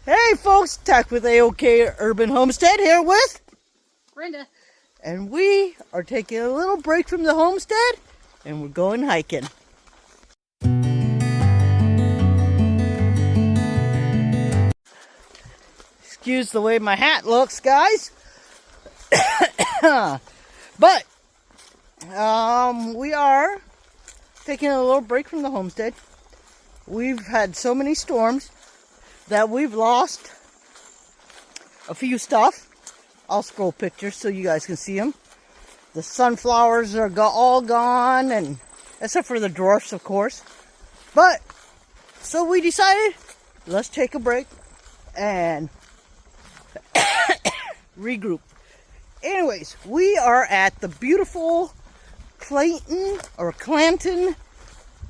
Hey folks, Thack with AOK Urban Homestead here with Brenda. And we are taking a little break from the homestead and we're going hiking. Excuse the way my hat looks, guys. But we are taking a little break from the homestead. We've had so many storms that we've lost a few stuff. I'll scroll pictures so you guys can see them. The sunflowers are all gone, and except for the dwarfs, of course. But so we decided, let's take a break and regroup. Anyways, we are at the beautiful Clanton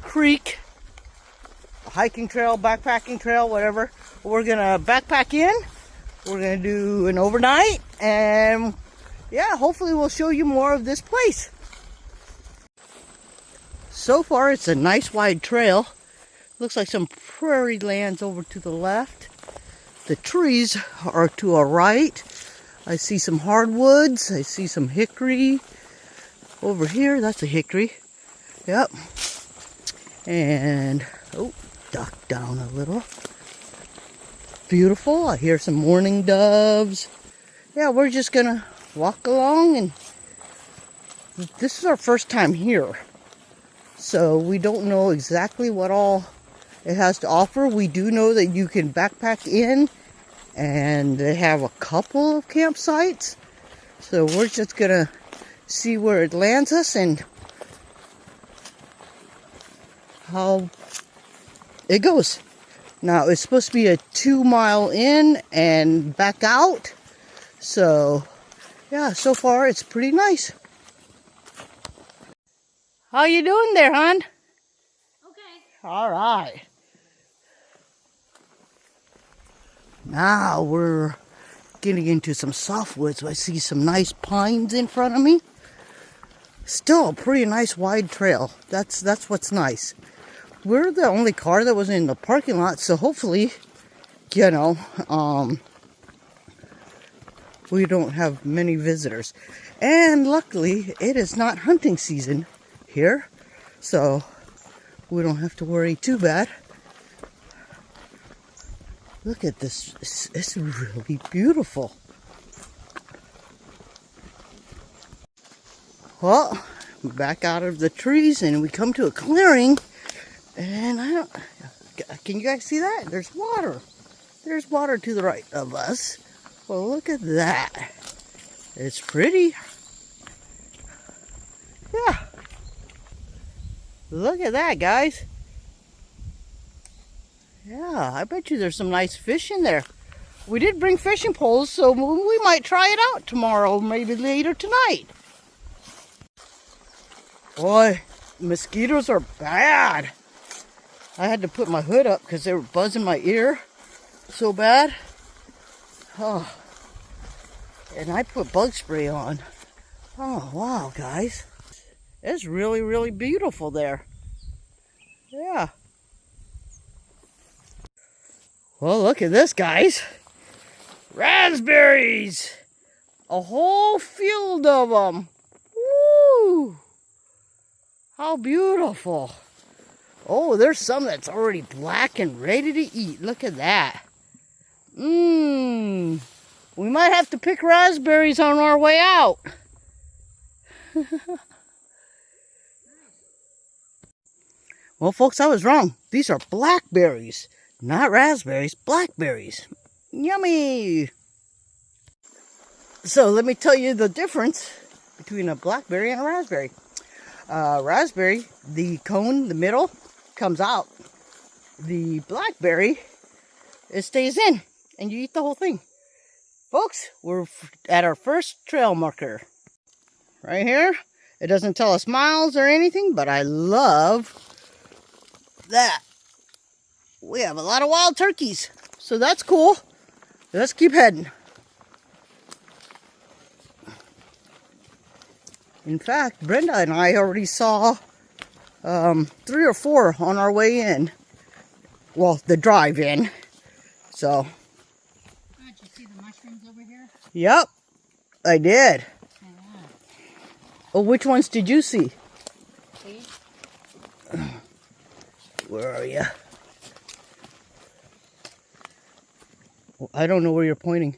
Creek hiking trail, backpacking trail, whatever. We're gonna backpack in. We're gonna do an overnight, and yeah, hopefully we'll show you more of this place. So far, it's a nice wide trail. Looks like some prairie lands over to the left. The trees are to our right. I see some hardwoods. I see some hickory over here. That's a hickory. Yep. And duck down a little. Beautiful. I hear some mourning doves. Yeah, we're just gonna walk along, and this is our first time here, so we don't know exactly what all it has to offer. We do know that you can backpack in, and they have a couple of campsites, so we're just gonna see where it lands us and how it goes. Now, it's supposed to be a 2-mile in and back out. So, yeah, so far it's pretty nice. How you doing there, hon? Okay. All right. Now we're getting into some softwoods. I see some nice pines in front of me. Still a pretty nice wide trail. That's what's nice. We're the only car that was in the parking lot, so hopefully, you know, we don't have many visitors. And luckily, it is not hunting season here, so we don't have to worry too bad. Look at this. It's really beautiful. Well, back out of the trees, and we come to a clearing. And can you guys see that? There's water. There's water to the right of us. Well, look at that. It's pretty. Yeah. Look at that, guys. Yeah, I bet you there's some nice fish in there. We did bring fishing poles, so we might try it out tomorrow, maybe later tonight. Boy, mosquitoes are bad. I had to put my hood up because they were buzzing my ear so bad. Oh, and I put bug spray on. Oh, wow, guys. It's really, really beautiful there. Yeah. Well, look at this, guys. Raspberries! A whole field of them. Woo! How beautiful. Oh, there's some that's already black and ready to eat. Look at that. We might have to pick raspberries on our way out. Well, folks, I was wrong. These are blackberries, not raspberries, blackberries. Yummy. So let me tell you the difference between a blackberry and a raspberry. Raspberry, the cone, the middle, comes out. The blackberry, it stays in, and you eat the whole thing. Folks, we're at our first trail marker. Right here. It doesn't tell us miles or anything, but I love that. We have a lot of wild turkeys, so that's cool. Let's keep heading. In fact, Brenda and I already saw 3 or 4 on our way in. Well, the drive in. So, See the mushrooms over here? Yep, I did. Yeah. Oh, which ones did you see? See? Where are you? Well, I don't know where you're pointing.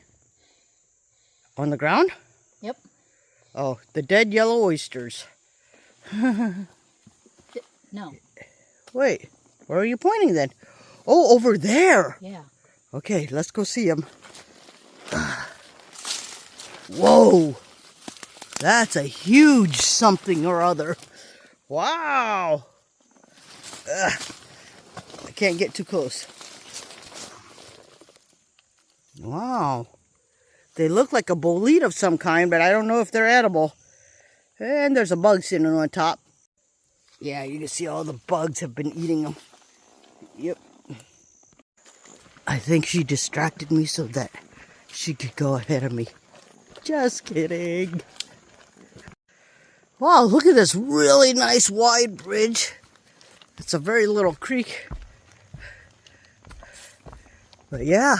On the ground? Yep. Oh, the dead yellow oysters. No. Wait, where are you pointing then? Oh, over there. Yeah. Okay, let's go see them. Whoa, that's a huge something or other. Wow. I can't get too close. Wow. They look like a bolete of some kind, but I don't know if they're edible. And there's a bug sitting on top. Yeah, you can see all the bugs have been eating them. Yep. I think she distracted me so that she could go ahead of me. Just kidding. Wow, look at this really nice wide bridge. It's a very little creek. But yeah,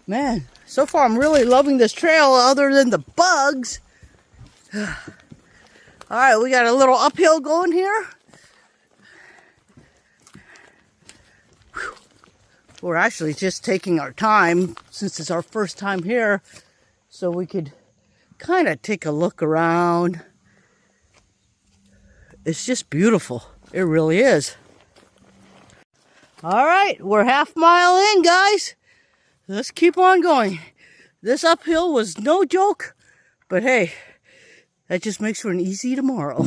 man, so far I'm really loving this trail other than the bugs. All right, we got a little uphill going here. Whew. We're actually just taking our time since it's our first time here, so we could kind of take a look around. It's just beautiful. It really is. All right, we're half mile in, guys. Let's keep on going. This uphill was no joke, but hey, that just makes for an easy tomorrow.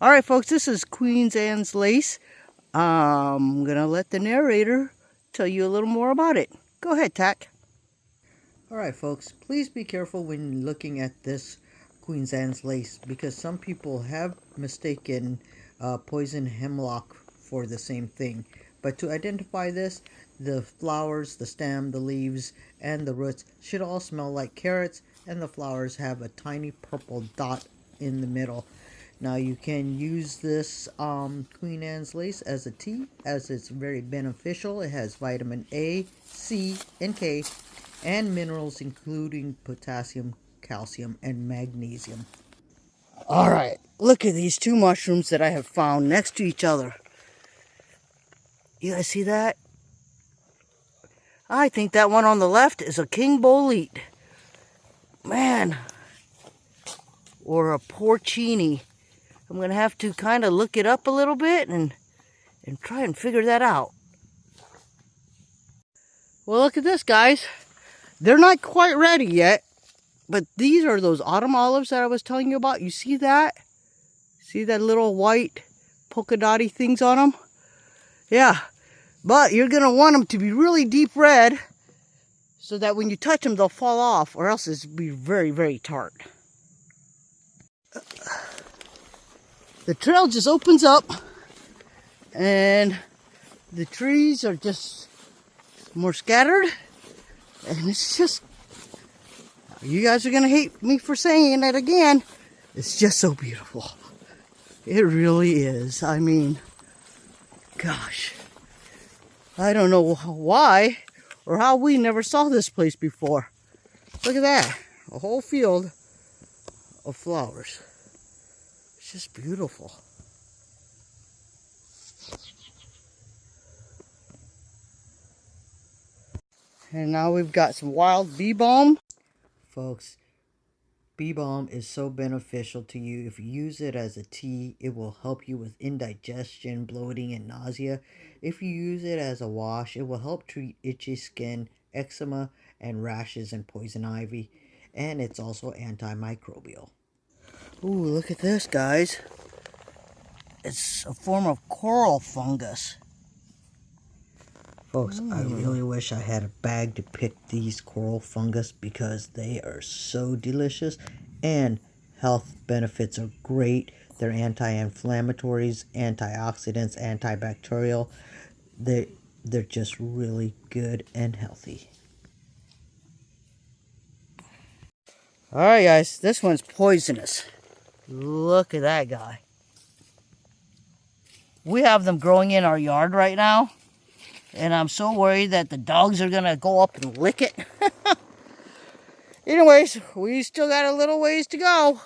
All right, folks, this is Queen Anne's lace. I'm going to let the narrator tell you a little more about it. Go ahead, Thack. All right, folks, please be careful when looking at this Queen Anne's lace because some people have mistaken poison hemlock for the same thing. But to identify this, the flowers, the stem, the leaves, and the roots should all smell like carrots, and the flowers have a tiny purple dot in the middle. Now you can use this Queen Anne's lace as a tea, as it's very beneficial. It has vitamin A, C, and K, and minerals including potassium, calcium, and magnesium. All right, look at these two mushrooms that I have found next to each other. You guys see that? I think that one on the left is a king bolete. Man, or a porcini. I'm going to have to kind of look it up a little bit and try and figure that out. Well, look at this, guys. They're not quite ready yet, but these are those autumn olives that I was telling you about. You see that? See that little white polka dotty things on them? Yeah, but you're going to want them to be really deep red so that when you touch them, they'll fall off, or else it's be very, very tart. The trail just opens up and the trees are just more scattered, and it's just, You guys are going to hate me for saying it again. It's just so beautiful. It really is. I mean, gosh. I don't know why or how we never saw this place before. Look at that. A whole field of flowers. It's just beautiful. And now we've got some wild bee balm. Folks, bee balm is so beneficial to you. If you use it as a tea, it will help you with indigestion, bloating, and nausea. If you use it as a wash, it will help treat itchy skin, eczema, and rashes and poison ivy. And it's also antimicrobial. Ooh, look at this, guys. It's a form of coral fungus. Folks, I really wish I had a bag to pick these coral fungus because they are so delicious and health benefits are great. They're anti-inflammatories, antioxidants, antibacterial. They're just really good and healthy. Alright guys, this one's poisonous. Look at that guy. We have them growing in our yard right now. And I'm so worried that the dogs are going to go up and lick it. Anyways, we still got a little ways to go.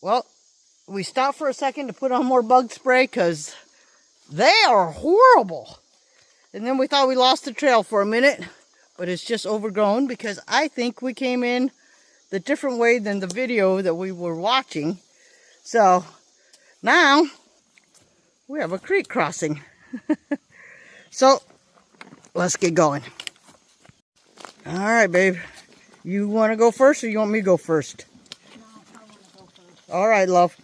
Well, we stopped for a second to put on more bug spray because they are horrible. And then we thought we lost the trail for a minute. But it's just overgrown because I think we came in the different way than the video that we were watching. So now we have a creek crossing. So let's get going. All right, babe. You want to go first or you want me to go first? No, I want to go first. All right, love.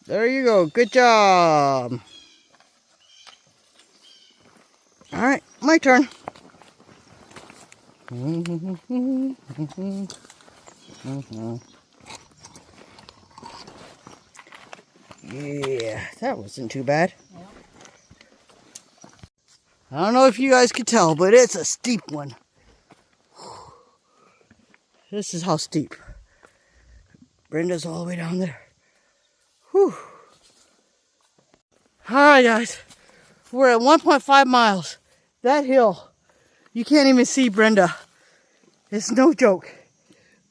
There you go. Good job. All right, my turn. Yeah, that wasn't too bad. Yep. I don't know if you guys could tell, but it's a steep one. This is how steep. Brenda's all the way down there. Whew. Alright guys, we're at 1.5 miles. That hill, you can't even see Brenda. It's no joke.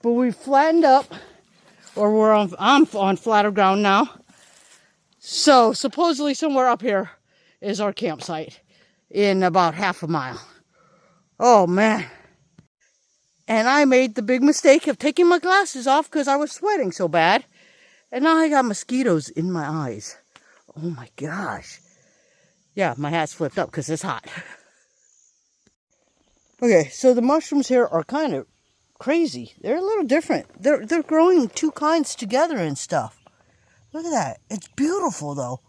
But we flattened up, or I'm on flatter ground now. So supposedly somewhere up here is our campsite in about half a mile. Oh man. And I made the big mistake of taking my glasses off because I was sweating so bad. And now I got mosquitoes in my eyes. Oh my gosh. Yeah, my hat's flipped up because it's hot. Okay, so the mushrooms here are kind of crazy. They're a little different. They're growing two kinds together and stuff. Look at that. It's beautiful though.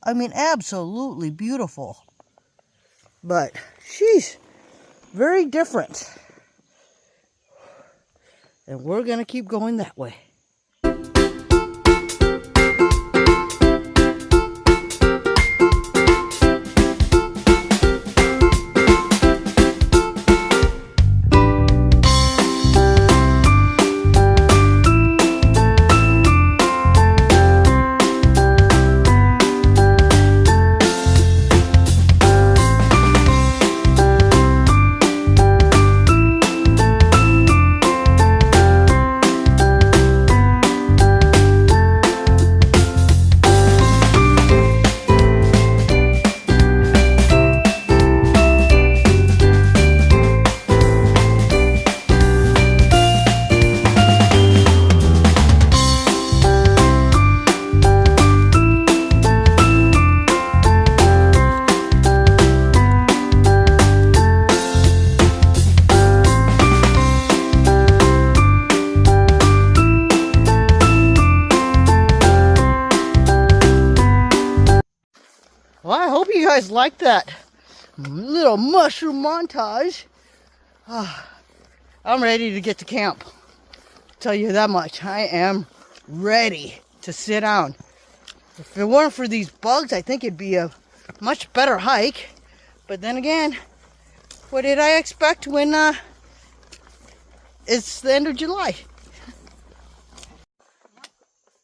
I mean, absolutely beautiful. But, sheesh, very different. And we're going to keep going that way. Well, I hope you guys like that little mushroom montage. I'm ready to get to camp. tell you that much. I am ready to sit down. If it weren't for these bugs, I think it'd be a much better hike. But then again, what did I expect when it's the end of July?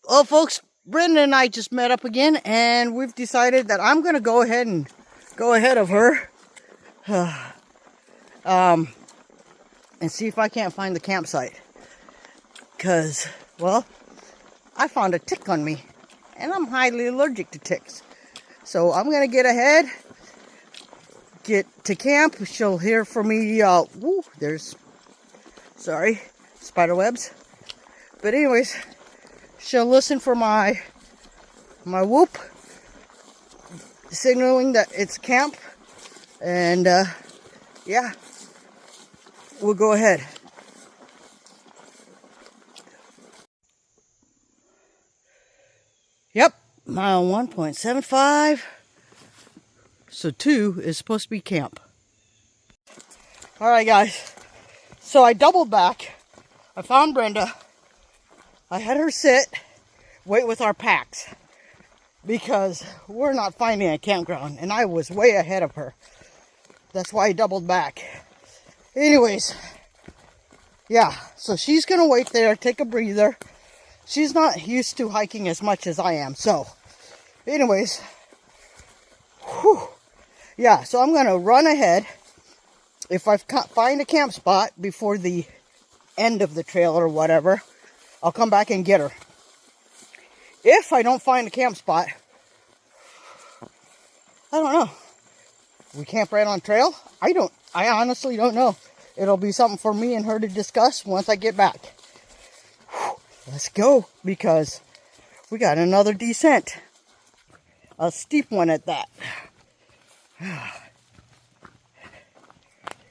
Well, folks, Brenda and I just met up again, and we've decided that I'm going to go ahead and go ahead of her and see if I can't find the campsite. Because, well, I found a tick on me, and I'm highly allergic to ticks. So I'm going to get ahead, get to camp. She'll hear from me. There's, sorry, spider webs. But anyways, she'll listen for my whoop, signaling that it's camp. And, yeah, we'll go ahead. Yep, mile 1.75. So 2 is supposed to be camp. Alright guys, so I doubled back. I found Brenda. I had her sit, wait with our packs. Because we're not finding a campground. And I was way ahead of her. That's why I doubled back. Anyways, yeah, so she's going to wait there, take a breather. She's not used to hiking as much as I am. So, anyways, whew. Yeah, so I'm going to run ahead. If I find a camp spot before the end of the trail or whatever, I'll come back and get her. If I don't find a camp spot, I don't know. We camp right on trail? I honestly don't know. It'll be something for me and her to discuss once I get back. Whew, let's go, because we got another descent. A steep one at that.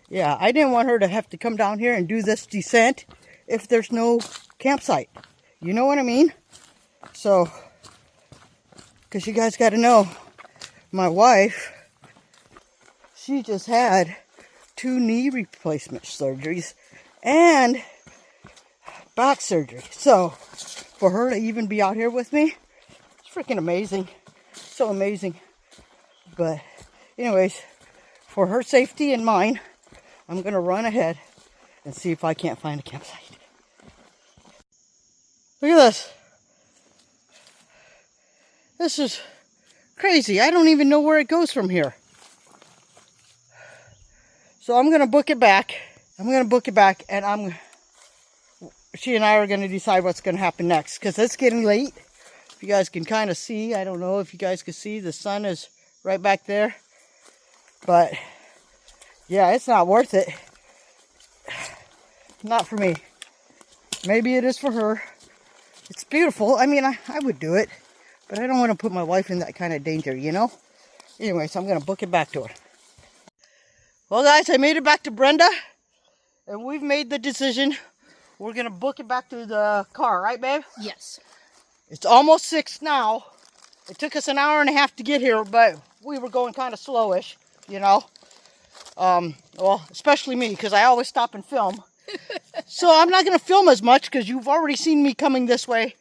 Yeah, I didn't want her to have to come down here and do this descent if there's no campsite. You know what I mean? So, because you guys got to know, my wife, she just had 2 knee replacement surgeries and back surgery. So, for her to even be out here with me, it's freaking amazing. So amazing. But, anyways, for her safety and mine, I'm going to run ahead and see if I can't find a campsite. Look at this. This is crazy. I don't even know where it goes from here. So I'm going to book it back. And she and I are going to decide what's going to happen next. Because it's getting late. If you guys can kind of see. I don't know if you guys can see. The sun is right back there. But, yeah, it's not worth it. Not for me. Maybe it is for her. It's beautiful. I mean, I would do it. But I don't want to put my wife in that kind of danger, you know? Anyways, I'm going to book it back to her. Well, guys, I made it back to Brenda. And we've made the decision. We're going to book it back to the car, right, babe? Yes. It's almost 6 now. It took us an hour and a half to get here, but we were going kind of slowish, you know? Well, especially me, because I always stop and film. So I'm not going to film as much, because you've already seen me coming this way.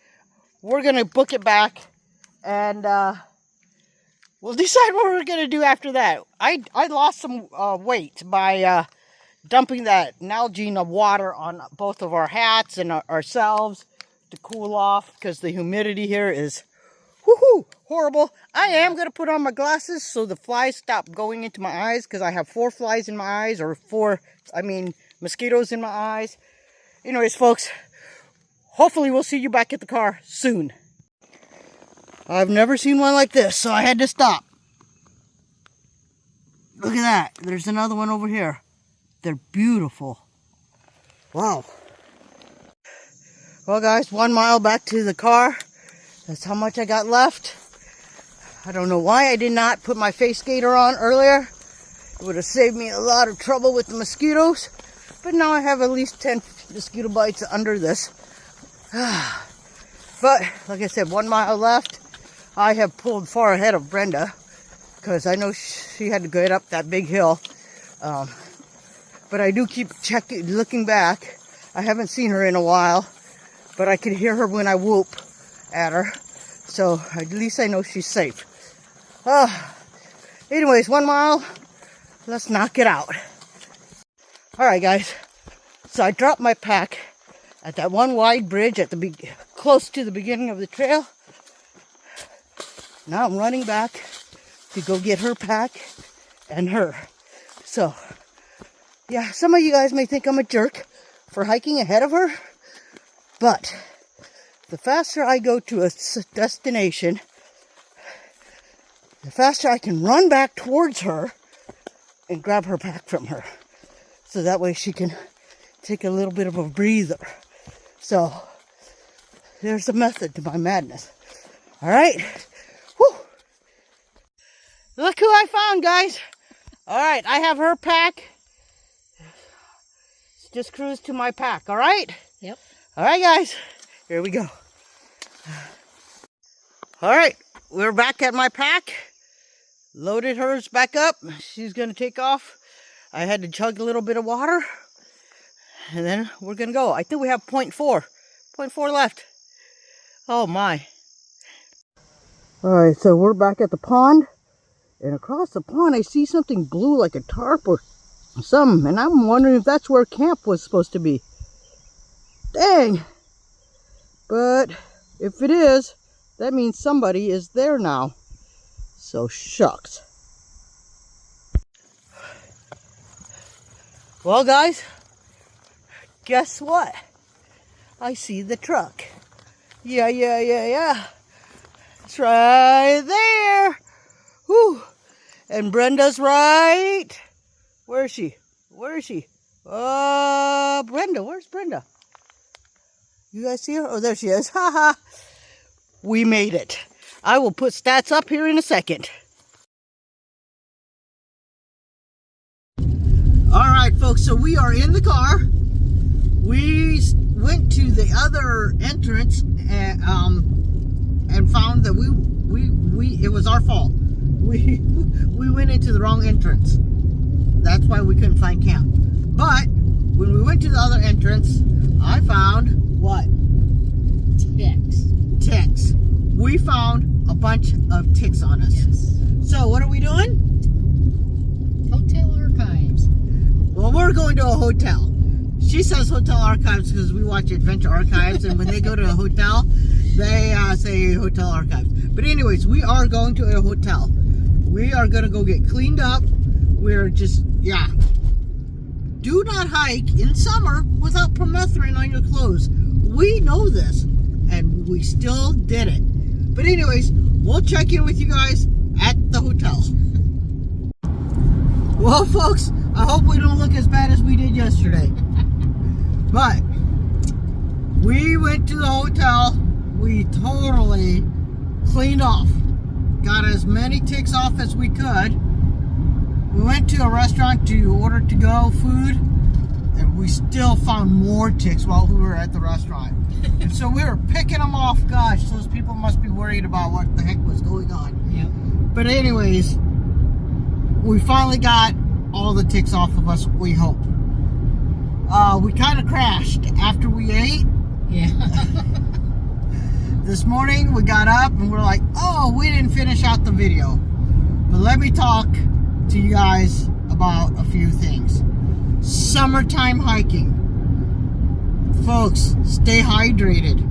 We're going to book it back. And we'll decide what we're going to do after that. I lost some weight by dumping that Nalgene of water on both of our hats and ourselves to cool off. Because the humidity here is horrible. I am going to put on my glasses so the flies stop going into my eyes. Because I have 4 flies in my eyes. Or mosquitoes in my eyes. Anyways, folks. Hopefully we'll see you back at the car soon. I've never seen one like this, so I had to stop. Look at that. There's another one over here. They're beautiful. Wow. Well, guys, 1 mile back to the car. That's how much I got left. I don't know why I did not put my face gaiter on earlier. It would have saved me a lot of trouble with the mosquitoes. But now I have at least 10 mosquito bites under this. But, like I said, 1 mile left. I have pulled far ahead of Brenda because I know she had to get up that big hill. But I do keep looking back. I haven't seen her in a while. but I can hear her when I whoop at her. So at least I know she's safe. Anyways, 1 mile. Let's knock it out. Alright guys, so I dropped my pack at that one wide bridge at the close to the beginning of the trail. Now I'm running back to go get her pack and her. So, yeah, some of you guys may think I'm a jerk for hiking ahead of her, but the faster I go to a destination, the faster I can run back towards her and grab her pack from her. So that way she can take a little bit of a breather. So, there's a method to my madness. Alright? Whew! Look who I found, guys! Alright, I have her pack. Just cruise to my pack, alright? Yep. Alright, guys. Here we go. Alright, we're back at my pack. Loaded hers back up. She's going to take off. I had to chug a little bit of water. And then we're going to go. I think we have 0.4. 0.4 left. Oh my. Alright, so we're back at the pond. And across the pond I see something blue like a tarp or something. And I'm wondering if that's where camp was supposed to be. Dang. But if it is, that means somebody is there now. So shucks. Well guys, guess what? I see the truck. Yeah. It's right there. Whew. And Brenda's right. Where is she? Brenda, where's Brenda? You guys see her? Oh, there she is. Haha. We made it. I will put stats up here in a second. Alright folks, so we are in the car. We went to the other entrance and found that it was our fault. We went into the wrong entrance. That's why we couldn't find camp. But when we went to the other entrance, I found what? Ticks. We found a bunch of ticks on us. Yes. So what are we doing? Hotel archives. Well, we're going to a hotel. She says hotel archives because we watch Adventure Archives, and when they go to a hotel, they say hotel archives. But anyways, we are going to a hotel. We are going to go get cleaned up. We're just, yeah. Do not hike in summer without permethrin on your clothes. We know this, and we still did it. But anyways, we'll check in with you guys at the hotel. Well, folks, I hope we don't look as bad as we did yesterday. But we went to the hotel. We totally cleaned off. Got as many ticks off as we could. We went to a restaurant to order to-go food, and we still found more ticks while we were at the restaurant. And so we were picking them off. Gosh, those people must be worried about what the heck was going on. Yep. But anyways, we finally got all the ticks off of us, we hope. We kind of crashed after we ate. Yeah. This morning we got up and we're like, oh, we didn't finish out the video. But let me talk to you guys about a few things. Summertime hiking. Folks, stay hydrated.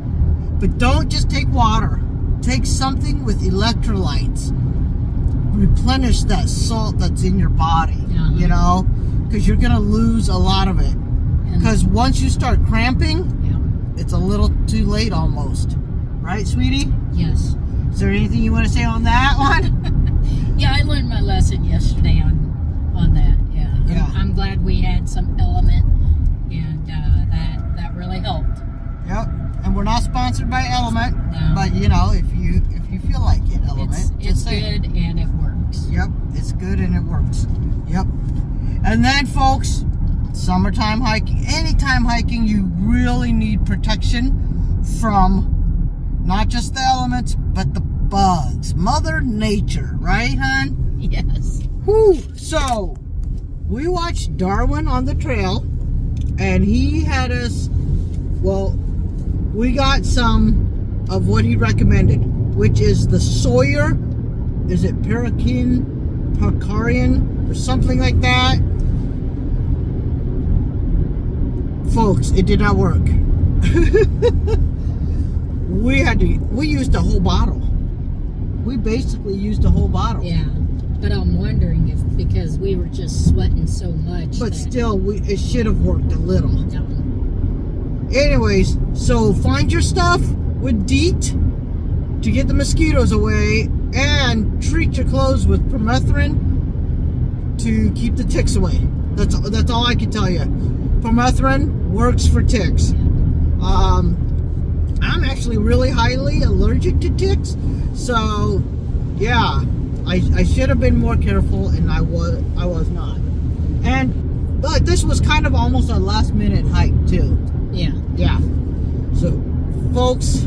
But don't just take water. Take something with electrolytes. Replenish that salt that's in your body, you know, because you're going to lose a lot of it. Because once you start cramping, it's a little too late almost. Right, sweetie? Yes. Is there anything you want to say on that one? Yeah, I learned my lesson yesterday on that. Yeah. I'm glad we had some element, and that really helped. Yep. And we're not sponsored by Element, No. but you know, if you feel like it, Element, It's good and it works. Yep, it's good and it works. Yep. And then, folks, summertime hiking, anytime hiking, you really need protection from not just the elements, but the bugs. Mother Nature, right, hon? Yes. Whew. So, we watched Darwin on the trail, and he had us, well, we got some of what he recommended, which is the Sawyer. Is it Paracarian or something like that? Folks, it did not work. We used a whole bottle. We basically used a whole bottle. Yeah, but I'm wondering if because we were just sweating so much. But still, it should have worked a little. No. Anyways, so find your stuff with DEET to get the mosquitoes away, and treat your clothes with permethrin to keep the ticks away. That's all I can tell you. Permethrin works for ticks. I'm actually really highly allergic to ticks, so yeah, I should have been more careful, and I was not. But this was kind of almost a last minute hike too. Yeah. So, folks,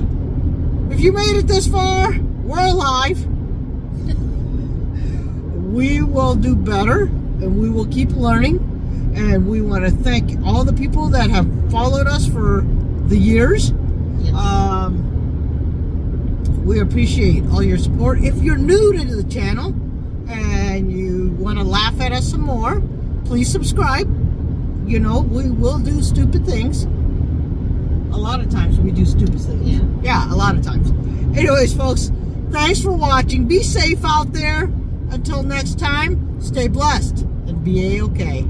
if you made it this far, we're alive. We will do better, and we will keep learning. And we want to thank all the people that have followed us for the years. Yes. We appreciate all your support. If you're new to the channel and you want to laugh at us some more, please subscribe. You know, we will do stupid things. A lot of times we do stupid things. Yeah, a lot of times. Anyways, folks, thanks for watching. Be safe out there. Until next time, stay blessed and be A-OK.